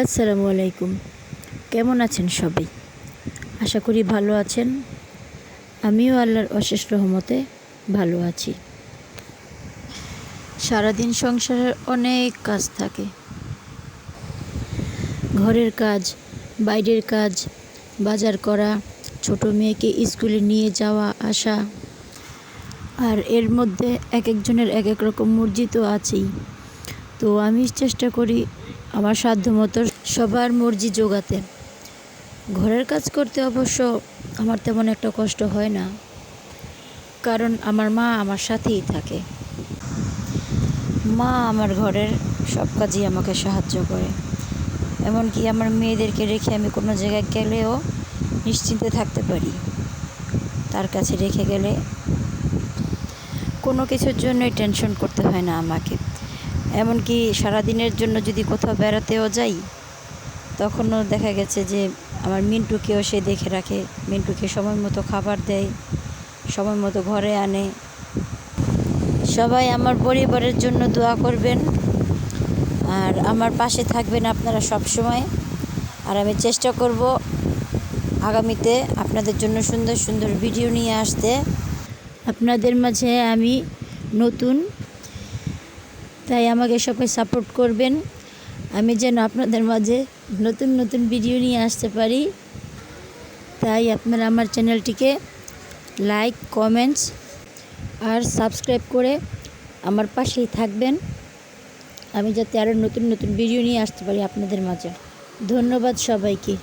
আসসালামু আলাইকুম। কেমন আছেন সবাই? আশা করি ভালো আছেন। আমিও আল্লাহর অশেষ রহমতে ভালো আছি। সারাদিন সংসারের অনেক কাজ থাকে, ঘরের কাজ, বাইরের কাজ, বাজার করা, ছোট মেয়েকে স্কুলে নিয়ে যাওয়া আসা, আর এর মধ্যে এক একজনের এক এক রকম মর্জি তো আছেই। তো আমি চেষ্টা করি আমার সাধ্যমতো সবার মর্জি জোগাতে। ঘরের কাজ করতে অবশ্য আমার তেমন একটা কষ্ট হয় না, কারণ আমার মা আমার সাথেই থাকে। মা আমার ঘরের সব কাজই আমাকে সাহায্য করে। এমনকি আমার মেয়েদেরকে রেখে আমি কোনো জায়গায় গেলেও নিশ্চিন্তে থাকতে পারি। তার কাছে রেখে গেলে কোনো কিছুর জন্যই টেনশন করতে হয় না আমাকে। এমনকি সারাদিনের জন্য যদি কোথাও বেড়াতেও যাই, তখনও দেখা গেছে যে আমার মিন্টুকেও সে দেখে রাখে। মিন্টুকে সময় মতো খাবার দেয়, সময় মতো ঘরে আনে। সবাই আমার পরিবারের জন্য দোয়া করবেন আর আমার পাশে থাকবেন আপনারা সব সময়। আর আমি চেষ্টা করব আগামীতে আপনাদের জন্য সুন্দর সুন্দর ভিডিও নিয়ে আসতে। আপনাদের মাঝে আমি নতুন, তাই আমাকে সবাই সাপোর্ট করবেন। আমি যেন আপনাদের মাঝে নতুন নতুন ভিডিও নিয়ে আসতে পারি। তাই আপনারা আমার চ্যানেলটিকে লাইক, কমেন্টস আর সাবস্ক্রাইব করে আমার পাশেই থাকবেন, আমি যাতে আরও নতুন নতুন ভিডিও নিয়ে আসতে পারি আপনাদের মাঝে। ধন্যবাদ সবাইকে।